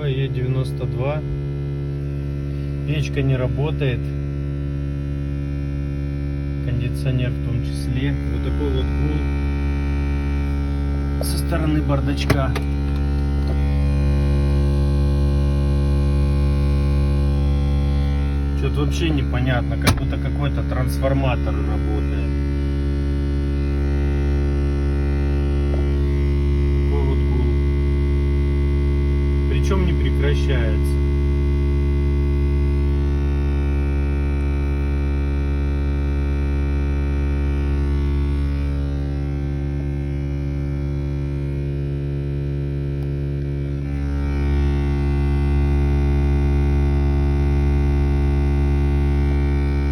Е92. Печка не работает. Кондиционер в том числе. Вот такой вот гул со стороны бардачка. Что-то вообще непонятно, как будто какой-то трансформатор работает. Такой вот гул. Причем не прекращается.